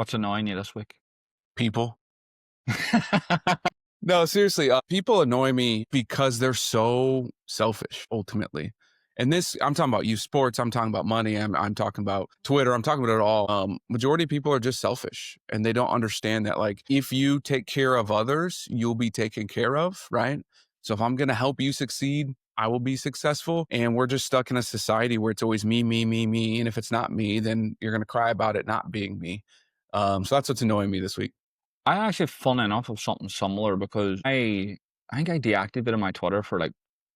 What's annoying you this week? People. No, seriously, people annoy me because they're so selfish ultimately. And this, I'm talking about youth sports. I'm talking about money. I'm talking about Twitter. I'm talking about it all. Majority of people are just selfish and they don't understand that, like, if you take care of others, you'll be taken care of. Right. So if I'm going to help you succeed, I will be successful. And we're just stuck in a society where it's always me, me, me, me. And if it's not me, then you're going to cry about it not being me. So that's what's annoying me this week. I actually, fun enough, of something similar because I think I deactivated my Twitter for like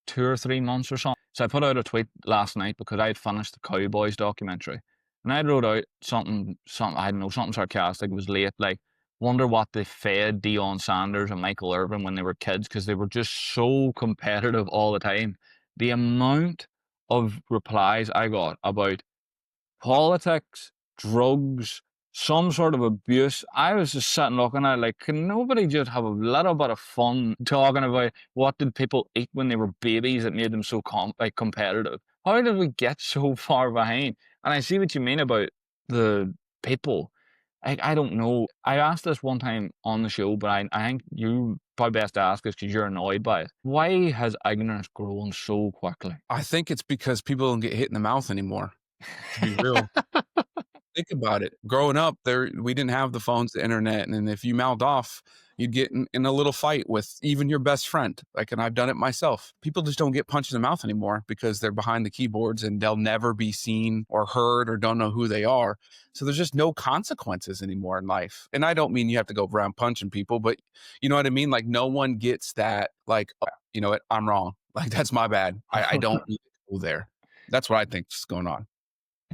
2 or 3 months or something. So I put out a tweet last night because I had finished the Cowboys documentary, and I wrote out something I don't know, something sarcastic. It was late, like, wonder what they fed Deion Sanders and Michael Irvin when they were kids because they were just so competitive all the time. The amount of replies I got about politics, drugs, some sort of abuse. I was just sitting looking at it like, can nobody just have a little bit of fun talking about what did people eat when they were babies that made them so competitive? How did we get so far behind? And I see what you mean about the people. I don't know. I asked this one time on the show, but I think you probably best to ask this because you're annoyed by it. Why has ignorance grown so quickly? I think it's because people don't get hit in the mouth anymore, to be real. Think about it. Growing up, we didn't have the phones, the internet, and then if you mouthed off, you'd get in a little fight with even your best friend. Like, and I've done it myself. People just don't get punched in the mouth anymore because they're behind the keyboards and they'll never be seen or heard or don't know who they are. So there's just no consequences anymore in life. And I don't mean you have to go around punching people, but you know what I mean? Like, no one gets that, like, "Oh, you know what? I'm wrong. Like, that's my bad. I don't need to go there." That's what I think is going on.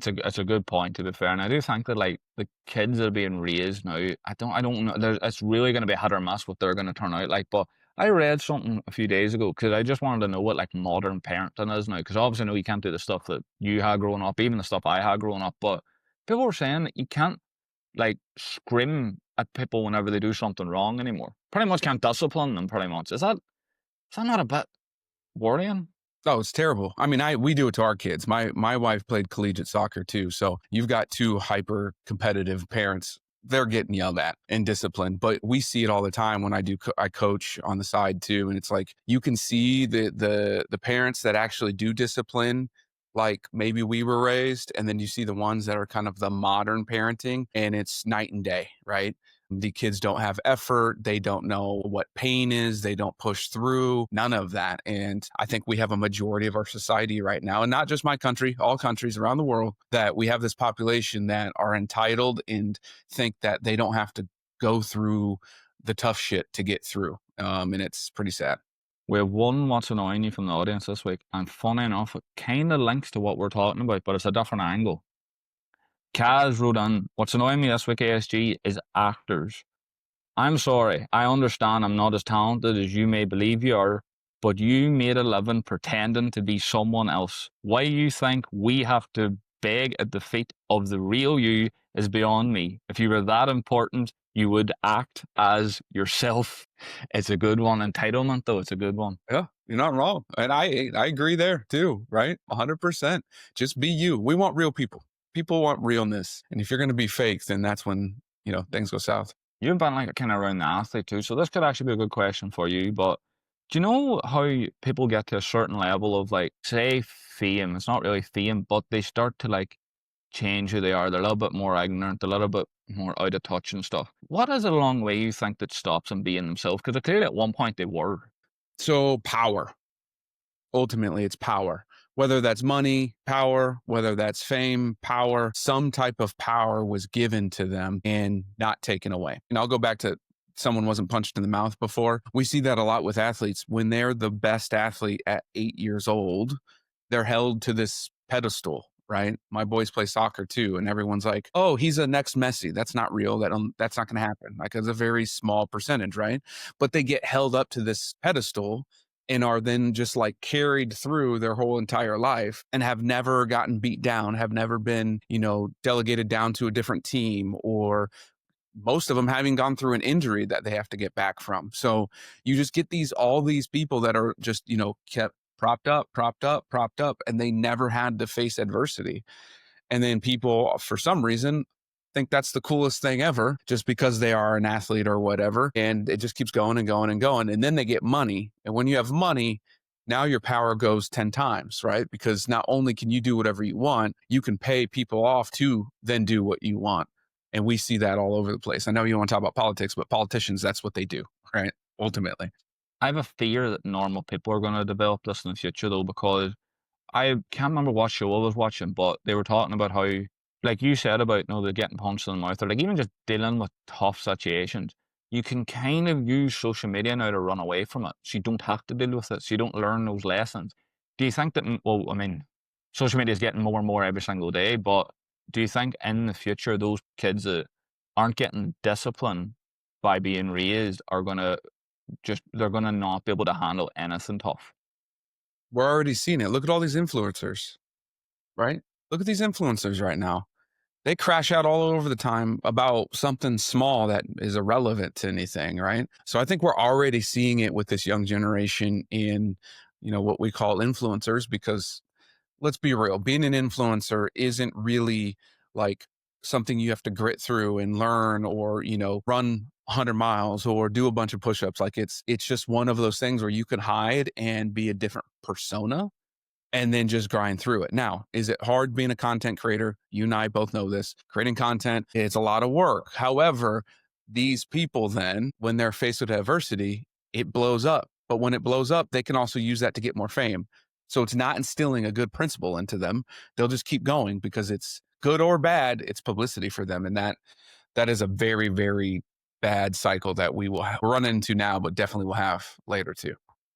It's a good point, to be fair, and I do think that, like, the kids that are being raised now, I don't know, it's really going to be hit or miss what they're going to turn out like. But I read something a few days ago because I just wanted to know what, like, modern parenting is now, because obviously, no, you can't do the stuff that you had growing up, even the stuff I had growing up. But people were saying that you can't, like, scream at people whenever they do something wrong anymore. Pretty much can't discipline them. Pretty much, is that not a bit worrying? Oh, it's terrible. I mean, we do it to our kids. My wife played collegiate soccer too, so you've got two hyper competitive parents. They're getting yelled at and disciplined, but we see it all the time when I coach on the side too, and it's like you can see the parents that actually do discipline, like maybe we were raised, and then you see the ones that are kind of the modern parenting, and it's night and day, right? The kids don't have effort. They don't know what pain is. They don't push through, none of that. And I think we have a majority of our society right now, and not just my country, all countries around the world, that we have this population that are entitled and think that they don't have to go through the tough shit to get through. And it's pretty sad. We have one What's Annoying You from the audience this week, and funny enough, it kind of links to what we're talking about, but it's a different angle. Kaz wrote in, "What's annoying me this week, ASG, is actors. I'm sorry, I understand I'm not as talented as you may believe you are, but you made a living pretending to be someone else. Why you think we have to beg at the feet of the real you is beyond me. If you were that important, you would act as yourself." It's a good one. Entitlement, though, it's a good one. Yeah, you're not wrong. And I agree there too, right? 100%. Just be you. We want real people. People want realness. And if you're going to be fake, then that's when, things go south. You've been, like, kind of around the athlete too, so this could actually be a good question for you. But do you know how people get to a certain level of, like, say, fame? It's not really fame, but they start to, like, change who they are. They're a little bit more ignorant, a little bit more out of touch and stuff. What is it along the way you think that stops them being themselves? Because clearly at one point they were. So power. Ultimately, it's power. Whether that's money, power, whether that's fame, power, some type of power was given to them and not taken away. And I'll go back to someone wasn't punched in the mouth before. We see that a lot with athletes. When they're the best athlete at 8 years old, they're held to this pedestal, right? My boys play soccer too, and everyone's like, "Oh, he's a next Messi." That's not real. That's not going to happen. Like, it's a very small percentage, right? But they get held up to this pedestal and are then just like carried through their whole entire life and have never gotten beat down, have never been, delegated down to a different team, or most of them having gone through an injury that they have to get back from. So you just get all these people that are just, kept propped up, propped up, propped up, and they never had to face adversity. And then people, for some reason, think that's the coolest thing ever just because they are an athlete or whatever. And it just keeps going and going and going. And then they get money. And when you have money, now your power goes 10 times, right? Because not only can you do whatever you want, you can pay people off to then do what you want. And we see that all over the place. I know you want to talk about politics, but politicians, that's what they do, right? Ultimately. I have a fear that normal people are going to develop this in the future, though, because I can't remember what show I was watching, but they were talking about how, like you said about, they're getting punched in the mouth, or like even just dealing with tough situations. You can kind of use social media now to run away from it. So you don't have to deal with it. So you don't learn those lessons. Do you think that, well, I mean, social media is getting more and more every single day, but do you think in the future those kids that aren't getting discipline by being raised are going to they're going to not be able to handle anything tough? We're already seeing it. Look at all these influencers, right? Look at these influencers right now. They crash out all over the time about something small that is irrelevant to anything, right? So I think we're already seeing it with this young generation in, what we call influencers, because let's be real, being an influencer isn't really like something you have to grit through and learn or, run 100 miles or do a bunch of push-ups. Like it's just one of those things where you can hide and be a different persona and then just grind through it. Now, is it hard being a content creator? You and I both know this. Creating content, it's a lot of work. However, these people then, when they're faced with adversity, it blows up. But when it blows up, they can also use that to get more fame. So it's not instilling a good principle into them. They'll just keep going because it's good or bad, it's publicity for them. And that is a very, very bad cycle that we will run into now, but definitely will have later too.